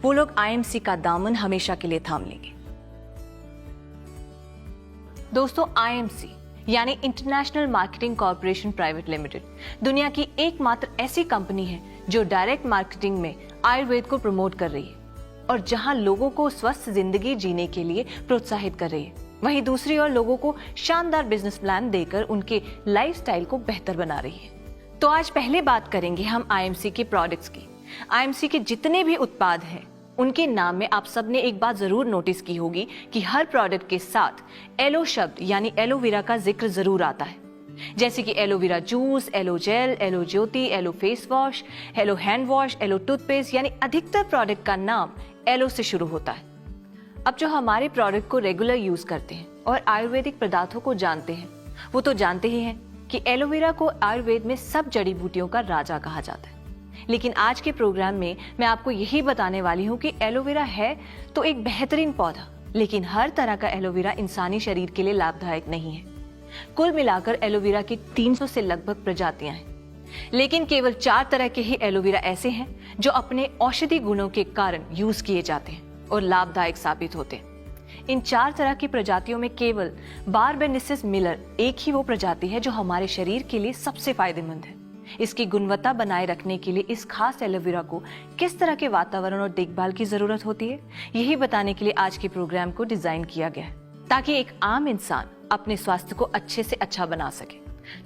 वो लोग आईएमसी का दामन हमेशा के लिए थाम लेंगे। दोस्तों, आईएमसी यानी international marketing corporation private limited दुनिया की एकमात्र ऐसी कंपनी है जो डायरेक्ट मार्केटिंग में आयुर्वेद को प्रमोट कर रही है और जहां लोगों को स्वस्थ जिंदगी जीने के लिए प्रोत्साहित कर रही है, वहीं दूसरी ओर लोगों को शानदार बिजनेस प्लान देकर उनके लाइफस्टाइल को बेहतर बना रही है। तो आज पहले बात करेंगे हम आईएमसी के प्रोडक्ट्स की। आईएमसी के जितने भी उत्पाद हैं उनके नाम में आप सबने एक बात जरूर नोटिस की होगी कि हर प्रोडक्ट के साथ एलो शब्द यानी एलोवेरा का जिक्र जरूर आता है, जैसे कि aloe vera juice, aloe gel, aloe ज्योति, aloe face wash, aloe hand wash, aloe toothpaste, यानी अधिकतर प्रोडक्ट का नाम एलो से शुरू होता है। अब जो हमारे प्रोडक्ट को रेगुलर यूज करते हैं और आयुर्वेदिक पदार्थों को जानते हैं, वो तो जानते ही हैं कि एलोवेरा को आयुर्वेद में सब जड़ी बूटियों का राजा कहा जाता है। लेकिन आज के प्रोग्राम में मैं आपको यही बताने वाली हूँ कि एलोवेरा है तो एक बेहतरीन पौधा, लेकिन हर तरह का एलोवेरा इंसानी शरीर के लिए लाभदायक नहीं है। कुल मिलाकर एलोवेरा की 300 से लगभग प्रजातियां हैं, लेकिन केवल 4 तरह के ही एलोवेरा ऐसे हैं जो अपने औषधि गुणों के कारण यूज किए जाते हैं और लाभदायक साबित होते हैं। इन 4 तरह की प्रजातियों में केवल बारबेनिसिस मिलर एक ही वो प्रजाति है जो हमारे शरीर के लिए सबसे फायदेमंद है। इसकी गुणवत्ता बनाए रखने के लिए इस खास एलोवेरा को किस तरह के वातावरण और देखभाल की जरूरत होती है, यही बताने के लिए आज के प्रोग्राम को डिजाइन किया गया है, ताकि एक आम इंसान अपने स्वास्थ्य को अच्छे से अच्छा बना सके।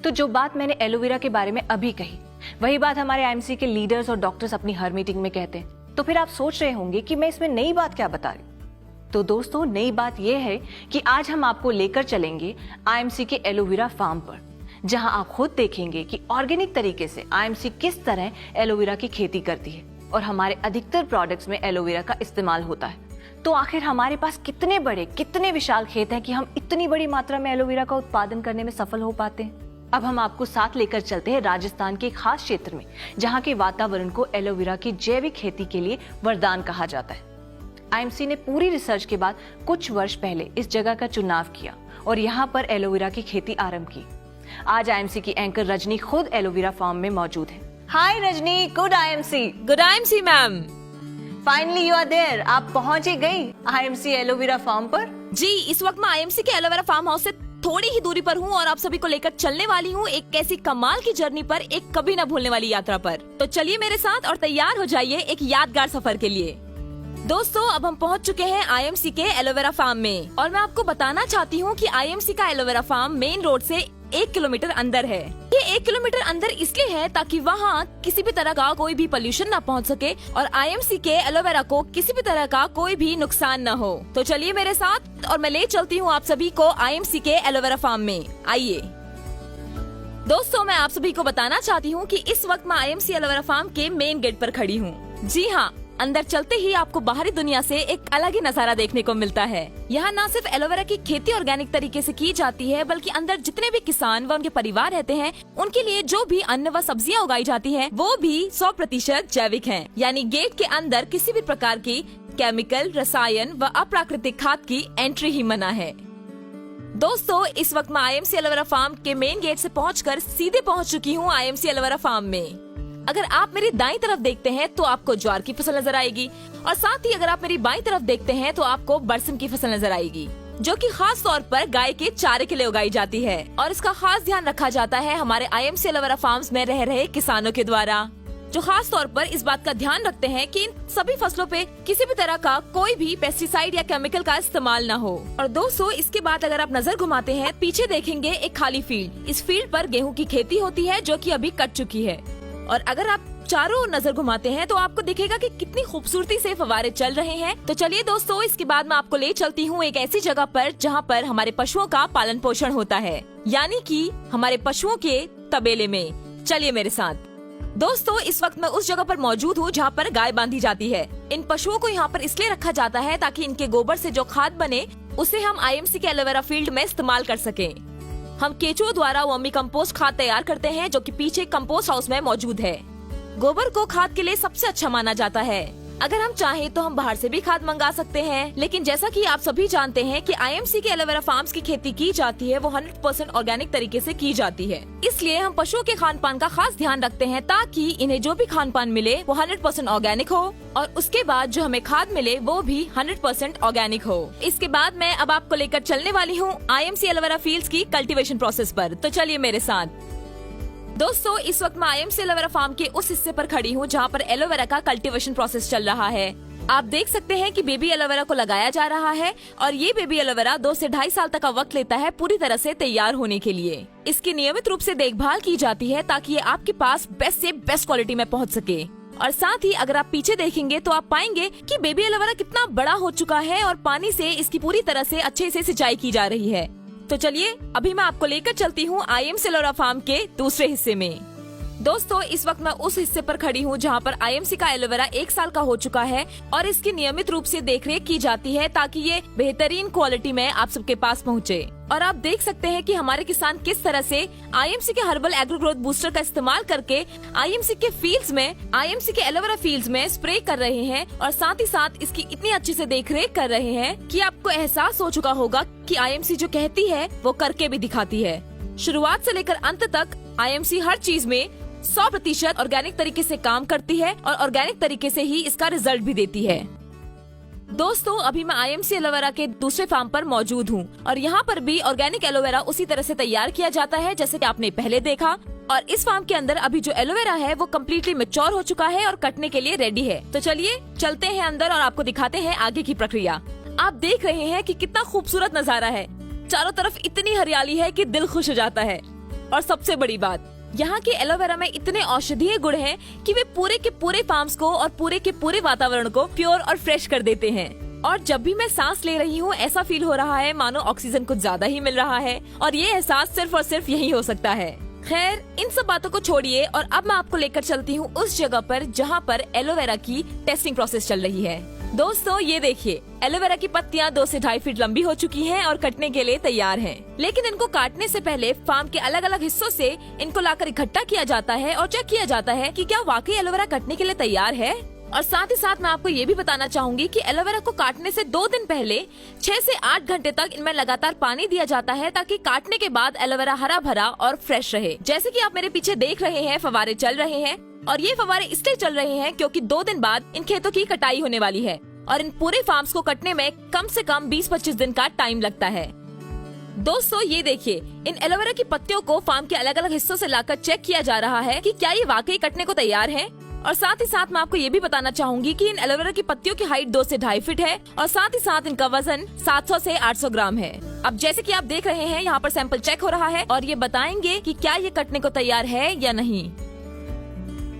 तो जो बात मैंने एलोवेरा के बारे में अभी कही, वही बात हमारे आईएमसी के लीडर्स और डॉक्टर्स अपनी हर मीटिंग में कहते हैं। तो फिर आप सोच रहे होंगे कि मैं इसमें नई बात क्या बता रही हूँ। तो दोस्तों, नई बात यह है कि आज हम आपको लेकर चलेंगे आईएमसी के एलोवेरा फार्म पर, जहां आप खुद देखेंगे कि ऑर्गेनिक तरीके से आईएमसी किस तरह एलोवेरा की खेती करती है और हमारे अधिकतर प्रोडक्ट्स में एलोवेरा का इस्तेमाल होता है। तो आखिर हमारे पास कितने बड़े, कितने विशाल खेत हैं कि हम इतनी बड़ी मात्रा में एलोवेरा का उत्पादन करने में सफल हो पाते हैं। अब हम आपको साथ लेकर चलते हैं राजस्थान के एक खास क्षेत्र में, जहां के वातावरण को एलोवेरा की जैविक खेती के लिए वरदान कहा जाता है। आईएमसी ने पूरी रिसर्च के बाद कुछ वर्ष पहले इस जगह का चुनाव किया और यहाँ पर एलोवेरा की खेती आरंभ की। आज आईएमसी की एंकर रजनी खुद एलोवेरा फार्म में मौजूद है। Hi Rajni, good IMC ma'am. Finally you are there. आप पहुंच ही गई आईएमसी एलोवेरा फार्म पर। जी, इस वक्त मैं आईएमसी के एलोवेरा फार्म हाउस से थोड़ी ही दूरी पर हूँ और आप सभी को लेकर चलने वाली हूँ एक ऐसी कमाल की जर्नी पर, एक कभी न भूलने वाली यात्रा पर। तो चलिए मेरे साथ और तैयार हो जाइए एक यादगार सफर के लिए। दोस्तों, अब हम पहुंच चुके हैं आईएमसी के एलोवेरा फार्म में और मैं आपको बताना चाहती हूँ कि आईएमसी का एलोवेरा फार्म मेन रोड से 1 किलोमीटर अंदर है। ये 1 किलोमीटर अंदर इसलिए है ताकि वहाँ किसी भी तरह का कोई भी पोल्यूशन न पहुँच सके और आईएमसी के एलोवेरा को किसी भी तरह का कोई भी नुकसान न हो। तो चलिए मेरे साथ और मैं ले चलती हूँ आप सभी को आईएमसी के एलोवेरा फार्म में। आइए दोस्तों, मैं आप सभी को बताना चाहती हूँ कि इस वक्त मैं आईएमसी एलोवेरा फार्म के मेन गेट पर खड़ी हूँ। जी हाँ, अंदर चलते ही आपको बाहरी दुनिया से एक अलग ही नजारा देखने को मिलता है। यहाँ न सिर्फ एलोवेरा की खेती ऑर्गेनिक तरीके से की जाती है, बल्कि अंदर जितने भी किसान व उनके परिवार रहते हैं, उनके लिए जो भी अन्न व सब्जियाँ उगाई जाती हैं, वो भी 100% जैविक हैं। यानी गेट के अंदर किसी भी प्रकार की केमिकल, रसायन व अप्राकृतिक खाद की एंट्री ही मना है। दोस्तों, इस वक्त मैं आईएमसी एलोवेरा फार्म के मेन गेट से पहुंचकर सीधे पहुंच चुकी हूं आईएमसी एलोवेरा फार्म में। अगर आप मेरी दाईं तरफ देखते हैं तो आपको ज्वार की फसल नजर आएगी और साथ ही अगर आप मेरी बाईं तरफ देखते हैं तो आपको बरसिम की फसल नजर आएगी, जो कि खास तौर पर गाय के चारे के लिए उगाई जाती है और इसका खास ध्यान रखा जाता है हमारे आईएमसी एलोवेरा फार्म्स में रह रहे किसानों के द्वारा, जो खास तौर पर इस बात का ध्यान रखते हैं कि इन सभी फसलों पे किसी भी तरह का कोई भी पेस्टिसाइड या केमिकल का इस्तेमाल न हो। और दोस्तों, इसके बाद अगर आप नजर घुमाते हैं, पीछे देखेंगे एक खाली फील्ड। इस फील्ड पर गेहूं की खेती होती है जो कि अभी कट चुकी है। और अगर आप चारों नजर घुमाते हैं तो आपको दिखेगा कि कितनी खूबसूरती से फव्वारे चल रहे हैं। तो चलिए दोस्तों, इसके बाद मैं आपको ले चलती हूँ एक ऐसी जगह पर जहाँ पर हमारे पशुओं का पालन पोषण होता है, यानी कि हमारे पशुओं के तबेले में। चलिए मेरे साथ। दोस्तों, इस वक्त मैं उस जगह पर मौजूद हूँ जहाँ पर गाय बांधी जाती है। इन पशुओं को यहाँ पर इसलिए रखा जाता है ताकि इनके गोबर से जो खाद बने उसे हम आईएमसी के एलोवेरा फील्ड में इस्तेमाल कर सकें। हम केचुओं द्वारा वर्मी कंपोस्ट खाद तैयार करते हैं, जो कि पीछे कंपोस्ट हाउस में मौजूद है। गोबर को खाद के लिए सबसे अच्छा माना जाता है। अगर हम चाहें तो हम बाहर से भी खाद मंगा सकते हैं, लेकिन जैसा कि आप सभी जानते हैं कि आईएमसी के एलोवेरा फार्म्स की खेती की जाती है वो 100% ऑर्गेनिक तरीके से की जाती है। इसलिए हम पशुओं के खान पान का खास ध्यान रखते हैं ताकि इन्हें जो भी खान पान मिले वो 100% ऑर्गेनिक हो और उसके बाद जो हमें खाद मिले वो भी 100% ऑर्गेनिक हो। इसके बाद मैं अब आपको लेकर चलने वाली हूँ आईएमसी एलोवेरा फील्ड्स की कल्टीवेशन प्रोसेस पर, तो चलिए मेरे साथ। दोस्तों, इस वक्त मैं आईएमसी एलोवेरा फार्म के उस हिस्से पर खड़ी हूँ जहाँ पर एलोवेरा का कल्टीवेशन प्रोसेस चल रहा है। आप देख सकते हैं कि बेबी एलोवेरा को लगाया जा रहा है और ये बेबी एलोवेरा 2 से 2.5 साल तक का वक्त लेता है पूरी तरह से तैयार होने के लिए। इसकी नियमित रूप से देखभाल की जाती है ताकि ये आपके पास बेस्ट से बेस्ट क्वालिटी में पहुँच सके। और साथ ही अगर आप पीछे देखेंगे तो आप पाएंगे कि बेबी एलोवेरा कितना बड़ा हो चुका है और पानी से इसकी पूरी तरह से अच्छे से सिंचाई की जा रही है। तो चलिए अभी मैं आपको लेकर चलती हूँ आईएमसी एलोवेरा फार्म के दूसरे हिस्से में। दोस्तों, इस वक्त मैं उस हिस्से पर खड़ी हूँ जहाँ पर आईएमसी का एलोवेरा 1 साल का हो चुका है और इसकी नियमित रूप से देखरेख की जाती है ताकि ये बेहतरीन क्वालिटी में आप सबके पास पहुँचे। और आप देख सकते हैं कि हमारे किसान किस तरह से आईएमसी के हर्बल एग्रो ग्रोथ बूस्टर का इस्तेमाल करके आईएमसी के एलोवेरा फील्ड्स में स्प्रे कर रहे हैं और साथ ही साथ इसकी इतनी अच्छे से देखरेख कर रहे हैं कि आपको एहसास हो चुका होगा कि आईएमसी जो कहती है वो करके भी दिखाती है। शुरुआत से लेकर अंत तक आईएमसी हर चीज में 100% ऑर्गेनिक तरीके से काम करती है और ऑर्गेनिक तरीके से ही इसका रिजल्ट भी देती है। दोस्तों, अभी मैं आईएमसी एलोवेरा के दूसरे फार्म पर मौजूद हूँ और यहाँ पर भी ऑर्गेनिक एलोवेरा उसी तरह से तैयार किया जाता है जैसे कि आपने पहले देखा। और इस फार्म के अंदर अभी जो एलोवेरा है वो कम्प्लीटली मैच्योर हो चुका है और कटने के लिए रेडी है। तो चलिए चलते हैं अंदर और आपको दिखाते हैं आगे की प्रक्रिया। आप देख रहे हैं कि कितना खूबसूरत नजारा है, चारों तरफ इतनी हरियाली है कि दिल खुश हो जाता है। और सबसे बड़ी बात, यहाँ के एलोवेरा में इतने औषधीय गुण हैं कि वे पूरे के पूरे फार्म्स को और पूरे के पूरे वातावरण को प्योर और फ्रेश कर देते हैं। और जब भी मैं सांस ले रही हूँ ऐसा फील हो रहा है मानो ऑक्सीजन कुछ ज्यादा ही मिल रहा है और ये एहसास सिर्फ और सिर्फ यही हो सकता है। खैर, इन सब बातों को छोड़िए और अब मैं आपको लेकर चलती हूँ उस जगह पर जहाँ पर एलोवेरा की टेस्टिंग प्रोसेस चल रही है। दोस्तों, ये देखिए, एलोवेरा की पत्तियां 2 से 2.5 फीट लंबी हो चुकी हैं और कटने के लिए तैयार हैं। लेकिन इनको काटने से पहले फार्म के अलग अलग हिस्सों से इनको लाकर इकट्ठा किया जाता है और चेक किया जाता है कि क्या वाकई एलोवेरा कटने के लिए तैयार है। और साथ ही साथ मैं आपको ये भी बताना चाहूंगी कि एलोवेरा को काटने से 2 दिन पहले 6 से 8 घंटे तक इनमें लगातार पानी दिया जाता है ताकि काटने के बाद एलोवेरा हरा भरा और फ्रेश रहे। जैसे कि आप मेरे पीछे देख रहे हैं, फव्वारे चल रहे हैं और ये फव्वारे इसलिए चल रहे हैं क्योंकि 2 दिन बाद इन खेतों की कटाई होने वाली है और इन पूरे फार्म्स को कटने में कम से कम 20-25 दिन का टाइम लगता है। दोस्तों, ये देखिए, इन एलोवेरा की पत्तियों को फार्म के अलग अलग हिस्सों से लाकर चेक किया जा रहा है कि क्या ये वाकई कटने को तैयार है। और साथ ही साथ मैं आपको ये भी बताना चाहूंगी कि इन एलोवेरा की पत्तियों की हाइट 2 से 2.5 फीट है और साथ ही साथ इनका वजन 700 से 800 ग्राम है। अब जैसे कि आप देख रहे हैं, यहाँ पर सैंपल चेक हो रहा है और ये बताएंगे कि क्या ये कटने को तैयार है या नहीं।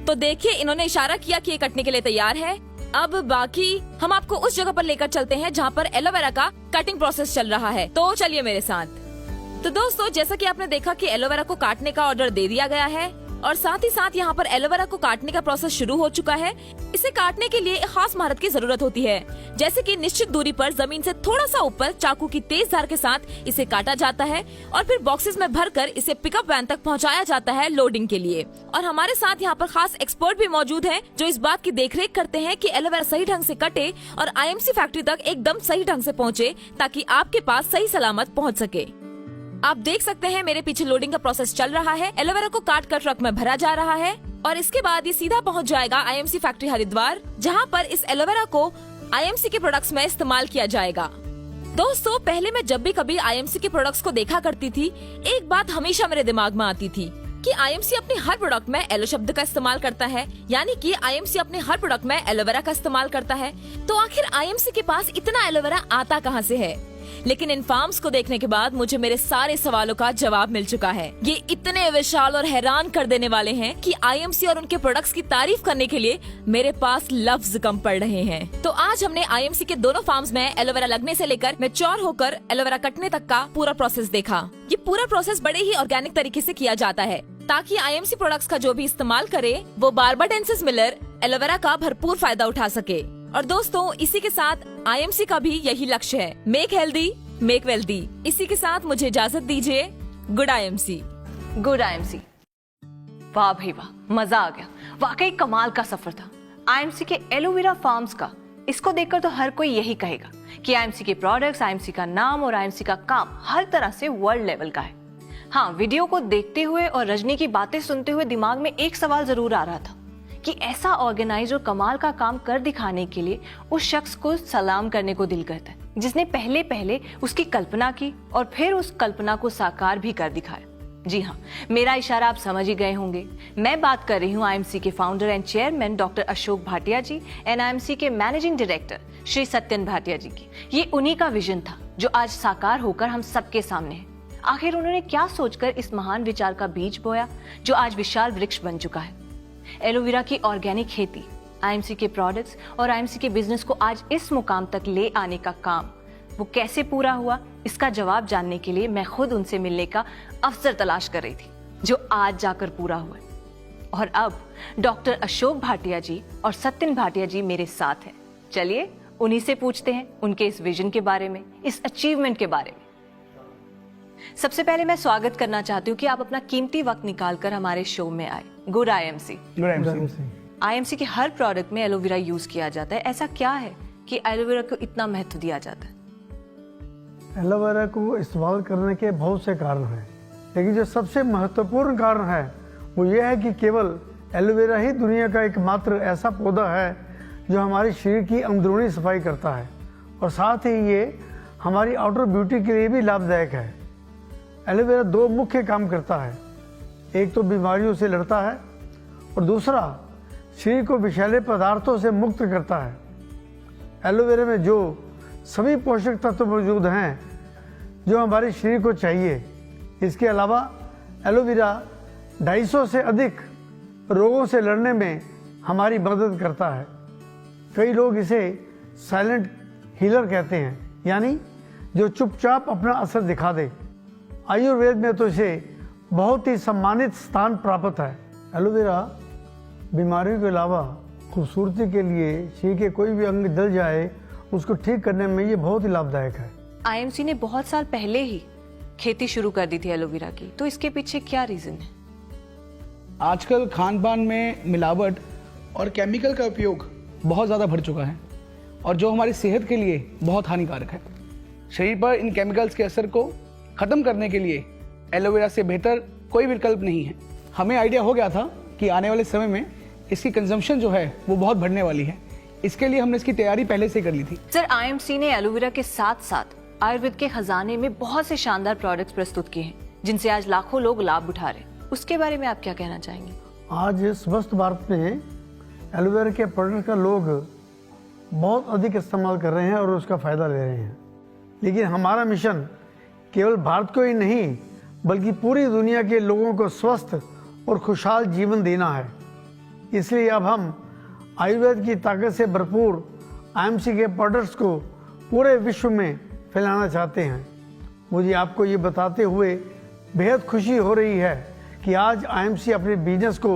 तो देखिए, इन्होंने इशारा किया कि ये कटने के लिए तैयार है। अब बाकी हम आपको उस जगह पर लेकर चलते हैं जहाँ पर एलोवेरा का कटिंग प्रोसेस चल रहा है। तो चलिए मेरे साथ। तो दोस्तों, जैसा कि आपने देखा कि एलोवेरा को काटने का ऑर्डर दे दिया गया है और साथ ही साथ यहाँ पर एलोवेरा को काटने का प्रोसेस शुरू हो चुका है। इसे काटने के लिए एक खास महारत की जरूरत होती है, जैसे कि निश्चित दूरी पर जमीन से थोड़ा सा ऊपर चाकू की तेज धार के साथ इसे काटा जाता है और फिर बॉक्सेस में भरकर इसे पिकअप वैन तक पहुँचाया जाता है लोडिंग के लिए। और हमारे साथ यहाँ पर खास एक्सपर्ट भी मौजूद हैं जो इस बात की देखरेख करते हैं कि एलोवेरा सही ढंग से कटे और आईएमसी फैक्ट्री तक एकदम सही ढंग से पहुँचे ताकि आपके पास सही सलामत पहुँच सके। आप देख सकते हैं मेरे पीछे लोडिंग का प्रोसेस चल रहा है। एलोवेरा को काट कर ट्रक में भरा जा रहा है और इसके बाद ये सीधा पहुंच जाएगा आईएमसी फैक्ट्री हरिद्वार, जहां पर इस एलोवेरा को आईएमसी के प्रोडक्ट्स में इस्तेमाल किया जाएगा। दोस्तों, पहले मैं जब भी कभी आईएमसी के प्रोडक्ट्स को देखा करती थी, एक बात हमेशा मेरे दिमाग में आती थी कि आईएमसी अपने हर प्रोडक्ट में एलो शब्द का इस्तेमाल करता है, यानी कि आईएमसी अपने हर प्रोडक्ट में एलोवेरा का इस्तेमाल करता है। तो आखिर आईएमसी के पास इतना एलोवेरा आता कहां से है? लेकिन इन फार्म्स को देखने के बाद मुझे मेरे सारे सवालों का जवाब मिल चुका है। ये इतने विशाल और हैरान कर देने वाले हैं कि आईएमसी और उनके प्रोडक्ट्स की तारीफ करने के लिए मेरे पास लफ्ज कम पड़ रहे हैं। तो आज हमने आईएमसी के दोनों फार्म्स में एलोवेरा लगने से लेकर मैच्योर होकर एलोवेरा कटने तक का पूरा प्रोसेस देखा। ये पूरा प्रोसेस बड़े ही ऑर्गेनिक तरीके से किया जाता है ताकि आईएमसी प्रोडक्ट्स का जो भी इस्तेमाल करे वो बारबाडेंसिस मिलर एलोवेरा का भरपूर फायदा उठा सके। और दोस्तों, इसी के साथ आईएमसी का भी यही लक्ष्य है, मेक हेल्दी मेक वेल्दी। इसी के साथ मुझे इजाजत दीजिए। Good IMC. Good IMC. वाह भाई वाह, मजा आ गया। वाकई कमाल का सफर था। आईएमसी के एलोवेरा फार्म्स का, इसको देखकर तो हर कोई यही कहेगा कि आईएमसी के प्रोडक्ट्स, आईएमसी का नाम और आईएमसी का काम हर तरह से वर्ल्ड लेवल का है। हाँ, वीडियो को देखते हुए और रजनी की बातें सुनते हुए दिमाग में एक सवाल जरूर आ रहा था कि ऐसा ऑर्गेनाइज और कमाल का काम कर दिखाने के लिए उस शख्स को सलाम करने को दिल करता है जिसने पहले पहले उसकी कल्पना की और फिर उस कल्पना को साकार भी कर दिखाया। जी हाँ, मेरा इशारा आप समझ ही गए होंगे। मैं बात कर रही हूँ आईएमसी के founder and chairman doctor Ashok Bhatia ji and IMC के मैनेजिंग डायरेक्टर श्री सत्यन भाटिया जी की। ये उन्हीं का विजन था जो आज साकार होकर हम सबके सामने है। आखिर उन्होंने क्या सोचकर इस महान विचार का बीज बोया जो आज विशाल वृक्ष बन चुका है। एलोवेरा की ऑर्गेनिक खेती, आईएमसी के प्रोडक्ट्स और आईएमसी के बिजनेस को आज इस मुकाम तक ले आने का काम वो कैसे पूरा हुआ, इसका जवाब जानने के लिए मैं खुद उनसे मिलने का अवसर तलाश कर रही थी, जो आज जाकर पूरा हुआ। और अब डॉक्टर अशोक भाटिया जी और सत्यन भाटिया जी मेरे साथ हैं। चलिए उन्हीं से पूछते हैं उनके इस विजन के बारे में, इस अचीवमेंट के बारे में। सबसे पहले मैं स्वागत करना चाहती हूँ कि आप अपना कीमती वक्त निकालकर हमारे शो में आए। Good IMC. आईएमसी के हर प्रोडक्ट में एलोवेरा यूज किया जाता है। ऐसा क्या है कि एलोवेरा को इतना महत्व दिया जाता है? एलोवेरा को इस्तेमाल करने के बहुत से कारण हैं, लेकिन जो सबसे महत्वपूर्ण कारण है वो ये है कि केवल एलोवेरा ही दुनिया का एकमात्र ऐसा पौधा है जो हमारे शरीर की अंदरूनी सफाई करता है और साथ ही ये हमारी आउटर ब्यूटी के लिए भी लाभदायक है। एलोवेरा दो मुख्य काम करता है, एक तो बीमारियों से लड़ता है और दूसरा शरीर को विषैले पदार्थों से मुक्त करता है। एलोवेरा में जो सभी पोषक तत्व मौजूद हैं जो हमारे शरीर को चाहिए। इसके अलावा एलोवेरा 250 से अधिक रोगों से लड़ने में हमारी मदद करता है। कई लोग इसे साइलेंट हीलर कहते हैं, यानी जो चुपचाप अपना असर दिखा दे। आयुर्वेद में तो इसे बहुत ही सम्मानित स्थान प्राप्त है। एलोवेरा बीमारियों के अलावा खूबसूरती के लिए शरीर के कोई भी अंग जल जाए उसको ठीक करने में ये बहुत ही लाभदायक है। आईएमसी ने बहुत साल पहले ही खेती शुरू कर दी थी एलोवेरा की, तो इसके पीछे क्या रीजन है? आजकल खान पान में मिलावट और केमिकल का उपयोग बहुत ज़्यादा बढ़ चुका है और जो हमारी सेहत के लिए बहुत हानिकारक है। शरीर पर इन केमिकल्स के असर को ख़त्म करने के लिए एलोवेरा से बेहतर कोई विकल्प नहीं है। हमें आइडिया हो गया था कि आने वाले समय में इसकी कंजम्पशन जो है वो बहुत बढ़ने वाली है। इसके लिए हमने इसकी तैयारी पहले से कर ली थी। सर, आईएमसी ने एलोवेरा के साथ साथ आयुर्वेद के खजाने में बहुत से शानदार प्रोडक्ट्स प्रस्तुत किए हैं जिनसे आज लाखों लोग लाभ उठा रहे हैं। उसके बारे में आप क्या कहना चाहेंगे? आज स्वस्थ भारत में एलोवेरा के प्रोडक्ट का लोग बहुत अधिक इस्तेमाल कर रहे हैं और उसका फ़ायदा ले रहे हैं। लेकिन हमारा मिशन केवल भारत को ही नहीं बल्कि पूरी दुनिया के लोगों को स्वस्थ और खुशहाल जीवन देना है। इसलिए अब हम आयुर्वेद की ताकत से भरपूर आईएमसी के प्रोडक्ट्स को पूरे विश्व में फैलाना चाहते हैं। मुझे आपको ये बताते हुए बेहद खुशी हो रही है कि आज आईएमसी अपने बिजनेस को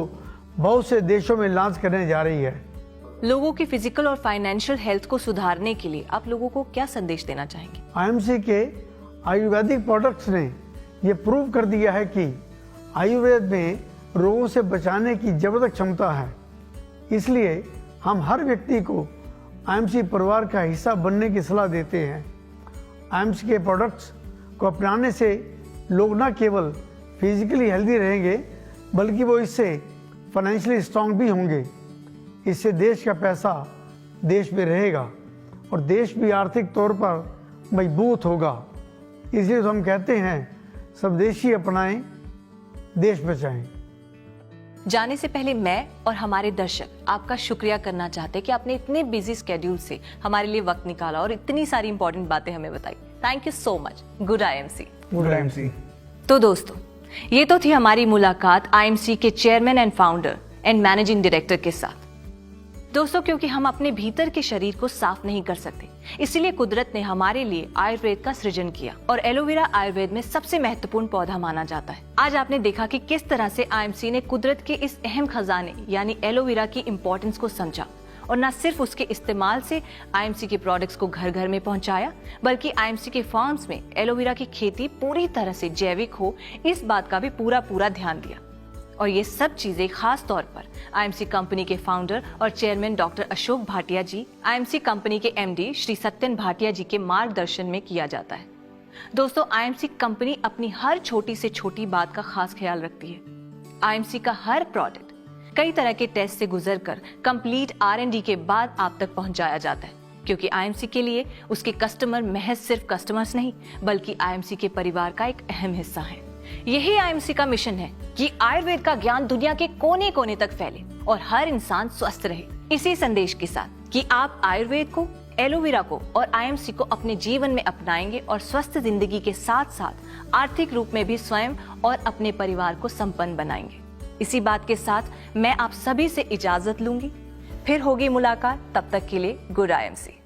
बहुत से देशों में लॉन्च करने जा रही है। लोगों की फिजिकल और फाइनेंशियल हेल्थ को सुधारने के लिए आप लोगों को क्या संदेश देना चाहेंगे? आईएमसी के आयुर्वेदिक प्रोडक्ट्स ने ये प्रूव कर दिया है कि आयुर्वेद में रोगों से बचाने की जबरदस्त क्षमता है। इसलिए हम हर व्यक्ति को आईएमसी परिवार का हिस्सा बनने की सलाह देते हैं। आईएमसी के प्रोडक्ट्स को अपनाने से लोग न केवल फिजिकली हेल्दी रहेंगे बल्कि वो इससे फाइनेंशियली स्ट्रांग भी होंगे। इससे देश का पैसा देश में रहेगा और देश भी आर्थिक तौर पर मजबूत होगा। इसलिए तो हम कहते हैं स्वदेशी अपनाएं, देश बचाएं। जाने से पहले मैं और हमारे दर्शक आपका शुक्रिया करना चाहते हैं कि आपने इतने बिजी स्केड्यूल से हमारे लिए वक्त निकाला और इतनी सारी इंपॉर्टेंट बातें हमें बताई। Thank you so much. Good IMC. Good IMC. तो दोस्तों, ये तो थी हमारी मुलाकात आईएमसी के chairman and founder and managing director के साथ। दोस्तों, क्योंकि हम अपने भीतर के शरीर को साफ नहीं कर सकते, इसीलिए कुदरत ने हमारे लिए आयुर्वेद का सृजन किया और एलोवेरा आयुर्वेद में सबसे महत्वपूर्ण पौधा माना जाता है। आज आपने देखा कि किस तरह से आईएमसी ने कुदरत के इस अहम खजाने यानी एलोवेरा की इम्पोर्टेंस को समझा और न सिर्फ उसके इस्तेमाल से आईएमसी के प्रोडक्ट्स को घर घर में पहुंचाया, बल्कि आईएमसी के फार्म्स में एलोवेरा की खेती पूरी तरह से जैविक हो, इस बात का भी पूरा ध्यान दिया। और ये सब चीजें खास तौर पर आईएमसी कंपनी के फाउंडर और चेयरमैन डॉक्टर अशोक भाटिया जी, आईएमसी कंपनी के एमडी श्री सत्यन भाटिया जी के मार्गदर्शन में किया जाता है। दोस्तों, आईएमसी कंपनी अपनी हर छोटी से छोटी बात का खास ख्याल रखती है। आईएमसी का हर प्रोडक्ट कई तरह के टेस्ट से गुजरकर कंप्लीट R&D के बाद आप तक पहुंचाया जाता है, क्योंकि आईएमसी के लिए उसके कस्टमर महज सिर्फ कस्टमर्स नहीं, बल्कि आईएमसी के परिवार का एक अहम हिस्सा है। यही आईएमसी का मिशन है कि आयुर्वेद का ज्ञान दुनिया के कोने कोने तक फैले और हर इंसान स्वस्थ रहे। इसी संदेश के साथ कि आप आयुर्वेद को, एलोवेरा को और आईएमसी को अपने जीवन में अपनाएंगे और स्वस्थ जिंदगी के साथ साथ आर्थिक रूप में भी स्वयं और अपने परिवार को संपन्न बनाएंगे। इसी बात के साथ मैं आप सभी से इजाजत लूंगी। फिर होगी मुलाकात, तब तक के लिए गुड आईएमसी।